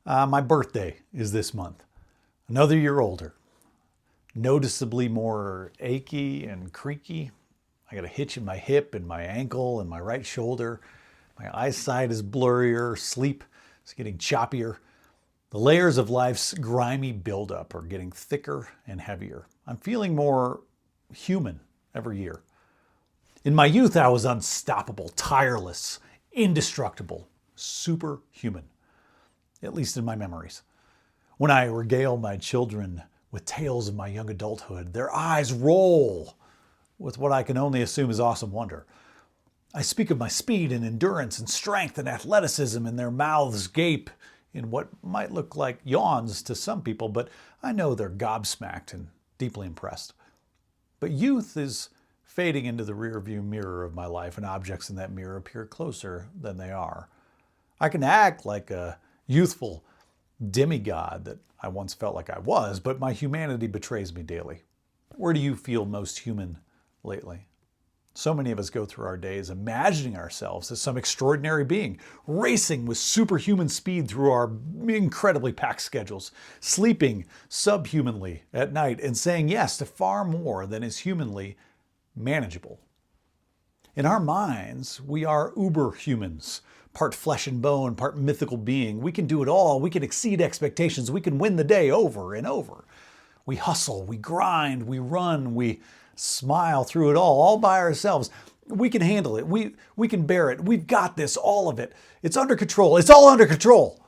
My birthday is this month. Another year older. Noticeably more achy and creaky. I got a hitch in my hip and my ankle and my right shoulder. My eyesight is blurrier. Sleep is getting choppier. The layers of life's grimy buildup are getting thicker and heavier. I'm feeling more human every year. In my youth, I was unstoppable, tireless, indestructible, superhuman, at least in my memories. When I regale my children with tales of my young adulthood, their eyes roll with what I can only assume is awesome wonder. I speak of my speed and endurance and strength and athleticism, and their mouths gape in what might look like yawns to some people, but I know they're gobsmacked and deeply impressed. But youth is fading into the rearview mirror of my life, and objects in that mirror appear closer than they are. I can act like a youthful demigod that I once felt like I was, but my humanity betrays me daily. Where do you feel most human lately? So many of us go through our days imagining ourselves as some extraordinary being, racing with superhuman speed through our incredibly packed schedules, sleeping subhumanly at night, and saying yes to far more than is humanly manageable. In our minds, we are uber humans, part flesh and bone, part mythical being. We can do it all. We can exceed expectations. We can win the day over and over. We hustle, we grind, we run, we smile through it all by ourselves. We can handle it. We can bear it. We've got this, all of it. It's under control. It's all under control.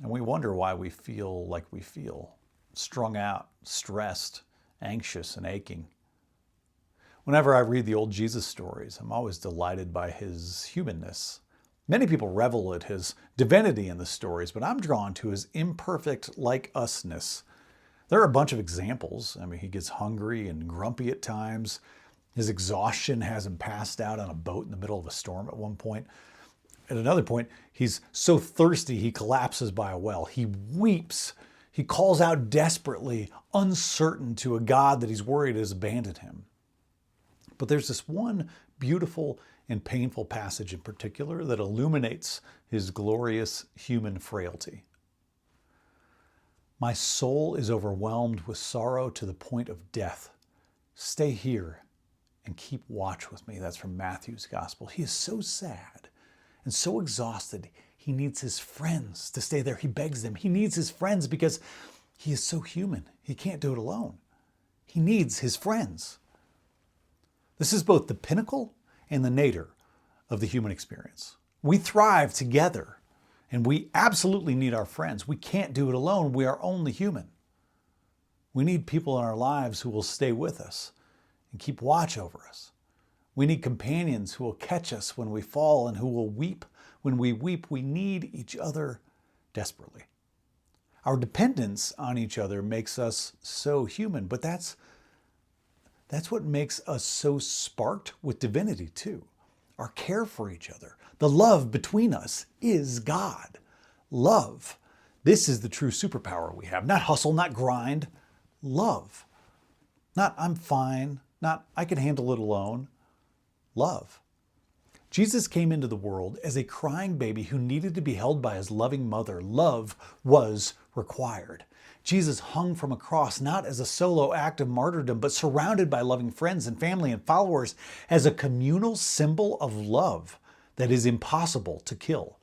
And we wonder why we feel like we feel, strung out, stressed, anxious, and aching. Whenever I read the old Jesus stories, I'm always delighted by his humanness. Many people revel at his divinity in the stories, but I'm drawn to his imperfect like-usness. There are a bunch of examples. I mean, he gets hungry and grumpy at times. His exhaustion has him passed out on a boat in the middle of a storm at one point. At another point, he's so thirsty he collapses by a well. He weeps. He calls out desperately, uncertain to a God that he's worried has abandoned him. But there's this one beautiful and painful passage in particular that illuminates his glorious human frailty. My soul is overwhelmed with sorrow to the point of death. Stay here and keep watch with me. That's from Matthew's gospel. He is so sad and so exhausted. He needs his friends to stay there. He begs them. He needs his friends because he is so human. He can't do it alone. He needs his friends. This is both the pinnacle and the nadir of the human experience. We thrive together, and we absolutely need our friends. We can't do it alone. We are only human. We need people in our lives who will stay with us and keep watch over us. We need companions who will catch us when we fall and who will weep when we weep. We need each other desperately. Our dependence on each other makes us so human, but that's what makes us so sparked with divinity too. Our care for each other. The love between us is God. Love. This is the true superpower we have. Not hustle, not grind. Love. Not I'm fine. Not I can handle it alone. Love. Jesus came into the world as a crying baby who needed to be held by his loving mother. Love was required. Jesus hung from a cross not as a solo act of martyrdom, but surrounded by loving friends and family and followers as a communal symbol of love that is impossible to kill.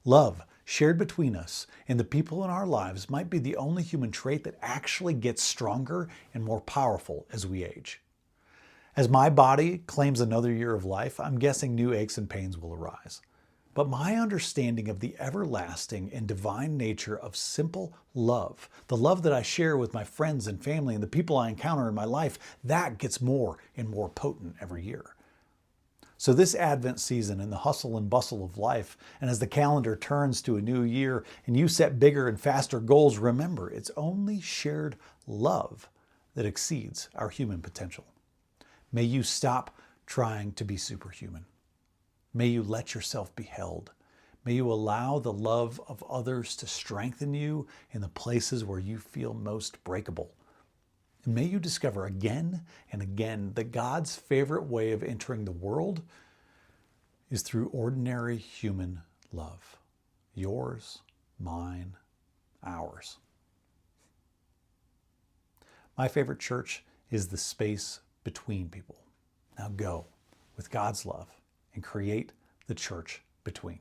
Love shared between us and the people in our lives might be the only human trait that actually gets stronger and more powerful as we age. As my body claims another year of life, I'm guessing new aches and pains will arise. But my understanding of the everlasting and divine nature of simple love, the love that I share with my friends and family and the people I encounter in my life, that gets more and more potent every year. So this Advent season, in the hustle and bustle of life, and as the calendar turns to a new year and you set bigger and faster goals, remember, it's only shared love that exceeds our human potential. May you stop trying to be superhuman. May you let yourself be held. May you allow the love of others to strengthen you in the places where you feel most breakable. And may you discover again and again that God's favorite way of entering the world is through ordinary human love. Yours, mine, ours. My favorite church is the space between people. Now go with God's love and create the church between.